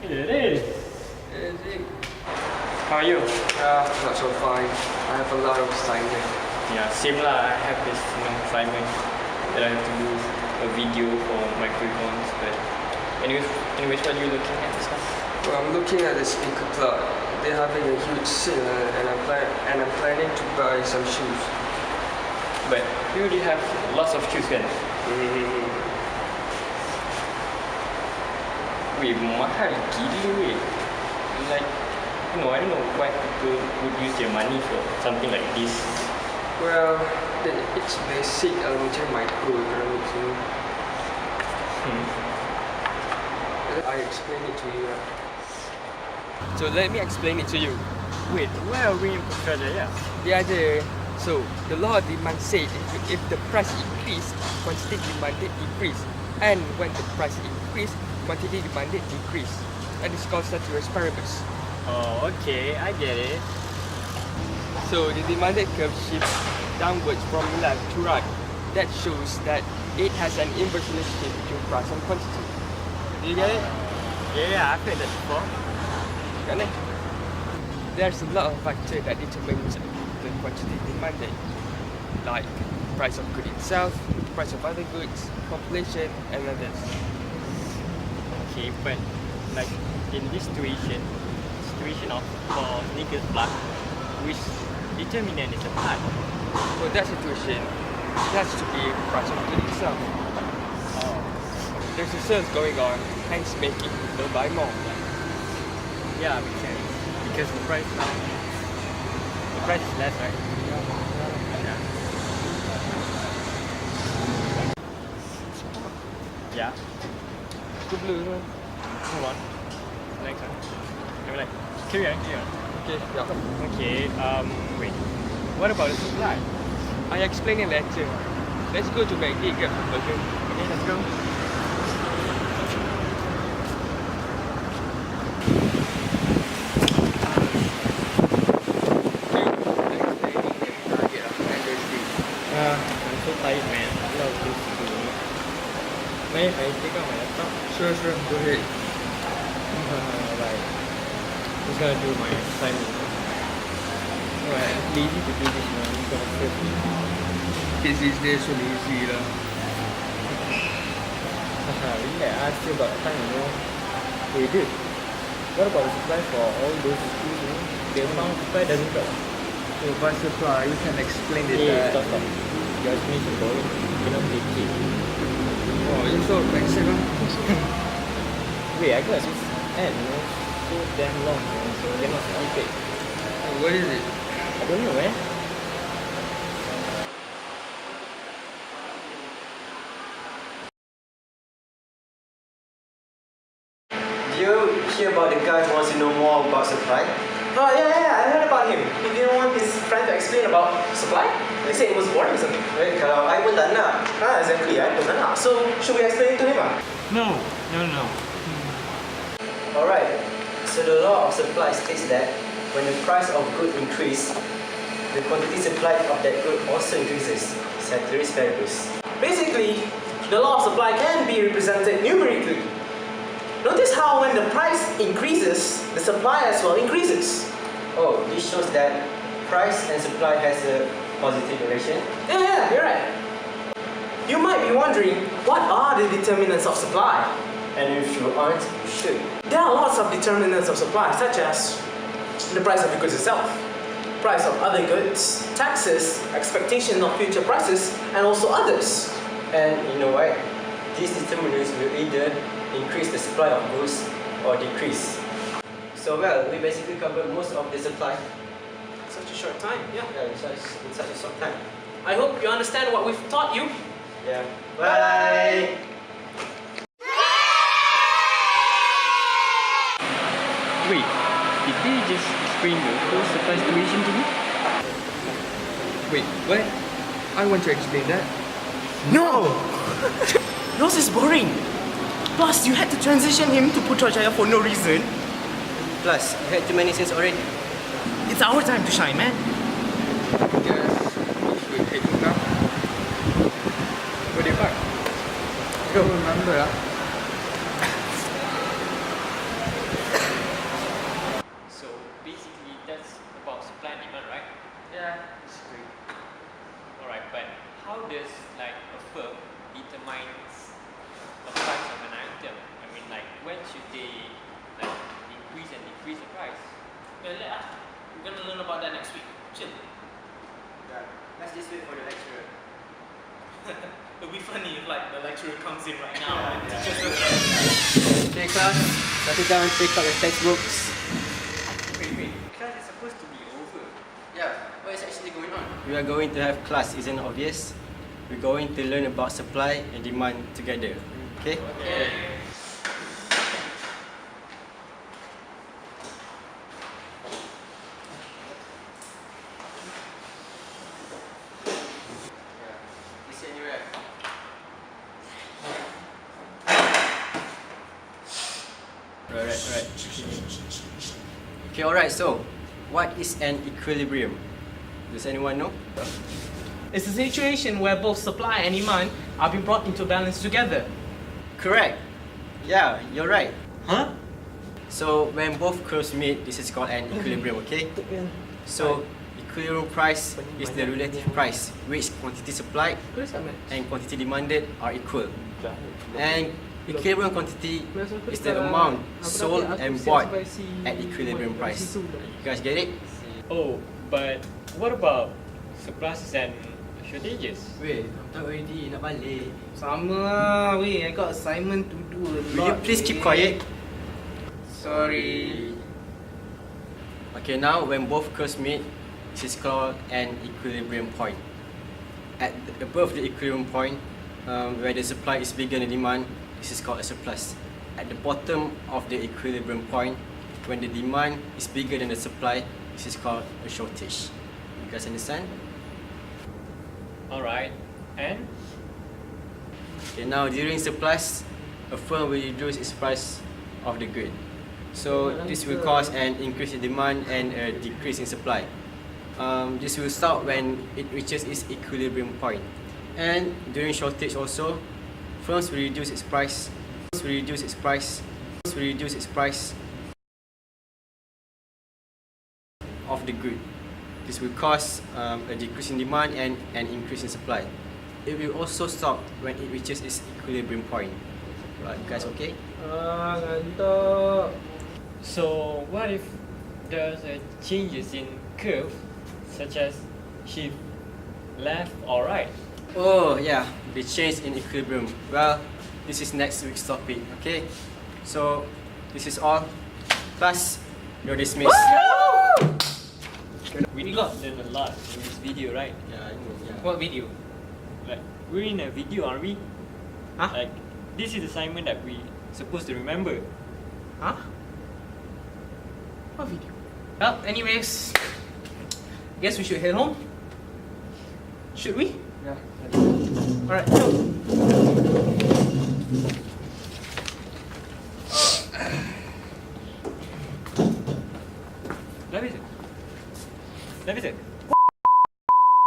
It is. How are you? Not so fine. I have a lot of assignment. Yeah, same lah. I have this assignment that I have to do a video for microecons. But anyways, what are you looking at this one? Well, I'm looking at the speaker club. They're having a huge sale, and I'm planning to buy some shoes. But you already have lots of shoes, kan? Wait, mahal gila weh. Like, I don't know why people would use their money for something like this. Well, it's basic elementary microeconomics, you know. I explain it to you. So let me explain it to you. Wait, where are we in Putrajaya? Yeah. So the law of demand said if the price increase, quantity demanded decrease, and when the price increase, quantity demanded decrease. That is called ceteris paribus. Oh, okay, I get it. So the demanded curve shifts downwards from left to right. That shows that it has an inverse relationship between price and quantity. Do you get it? Yeah, I've heard that before. Got it? There's a lot of factors that determines the quantity demanded, like price of good itself, price of other goods, population, and others. Okay, but like in this situation of for sneakers plug, which determinant is applied? For that situation, it has to be price of good itself. Oh. There's a sales going on, hence making people buy more. Yeah, makes sense. Because the price is less, right? Yeah. Good blue, man. Hold on. Next one. Carry on. Okay, yeah. Okay, wait. What about the supply? I explain it later. Let's go to McD and get a burger. Okay, let's go. I'm so tired, man. A lot of things to do. May I take out my laptop? Sure, go ahead. Right. Just gonna do my assignment. I'm lazy to do this now. I'm gonna stress me. Kids these days so lazy lah. Really, I still got time, you know. Hey, dude. What about the supply for all those schools, you know? The amount of supply doesn't drop. So by supply, you can explain it. Stop. Your explanation is boring. You cannot take it. Oh, you're so offensive, huh? Wait, I got this ad, you know, so damn long, you know, so cannot skip it. Oh, what is it? I don't know, man. Do you hear about the guy who wants to know more about supply? Oh yeah, I heard about him. He didn't want his friend to explain about supply. They said it was boring or something. Kalau I pun tak nak. Exactly, I pun tak nak. So, should we explain it to him? No. Alright, so the law of supply states that when the price of good increase, the quantity supplied of that good also increases. Ceteris paribus. Basically, the law of supply can be represented numerically. Notice how when the price increases, the supply as well increases. Oh, this shows that price and supply has a positive relation? Yeah, you're right. You might be wondering, what are the determinants of supply? And if you aren't, you should. There are lots of determinants of supply, such as the price of the goods itself, price of other goods, taxes, expectation of future prices, and also others. And you know what? These determinants will either increase the supply of goods or decrease. So well, we basically covered most of the supply. Such a short time, yeah. In such a short time. I hope you understand what we've taught you. Yeah. Bye! Wait, did they just explain the whole supply situation to me? Wait, what? I want to explain that. No! Yours is boring. Plus, you had to transition him to Putrajaya for no reason. Plus, you had too many sins already. It's our time to shine, man. Yes, we should head now. Where do you park? I don't remember. how does like a firm determines the price of an item? I mean, like when should they like increase and decrease the price? Well, we're gonna learn about that next week. Chill. Yeah. Let's just wait for the lecturer. It'll be funny if like the lecturer comes in right now. Okay, class. Settle down and take out your textbooks. Wait. Class is supposed to be over. Yeah, what is actually going on? We are going to have class, isn't it obvious? We're going to learn about supply and demand together. Okay? Okay. Is it anywhere? Right. Okay, alright, so what is an equilibrium? Does anyone know? It's a situation where both supply and demand are being brought into balance together. Correct. Yeah, you're right. Huh? So when both curves meet, this is called an equilibrium, okay? So equilibrium price is the relative price which quantity supplied and quantity demanded are equal. And equilibrium quantity is the amount sold and bought at equilibrium price. You guys get it? Oh, but what about surpluses and shortages? Wait, I'm tak ready nak balik. Sama, weh. I got assignment to do. Will you please keep quiet? Sorry. Okay, now when both curves meet, this is called an equilibrium point. Above the equilibrium point, where the supply is bigger than the demand, this is called a surplus. At the bottom of the equilibrium point, when the demand is bigger than the supply, this is called a shortage. You guys understand? Alright, and? Okay, now during surplus, a firm will reduce its price of the good. So this will cause an increase in demand and a decrease in supply. This will stop when it reaches its equilibrium point. And during shortage also, firms will reduce its price. Of the good. This will cause a decrease in demand and an increase in supply. It will also stop when it reaches its equilibrium point. Right, you guys okay? Ngantuk. So what if there's changes in curve such as shift left or right? Oh yeah, the change in equilibrium. Well, this is next week's topic, okay? So, this is all. Class, you're dismissed. We got learn a lot in this video, right? Yeah, I know, yeah. What video? Like we're in a video, aren't we? Huh? Like this is assignment that we supposed to remember. Huh? What video? Well, anyways, guess we should head home. Should we? Yeah. Alright, go.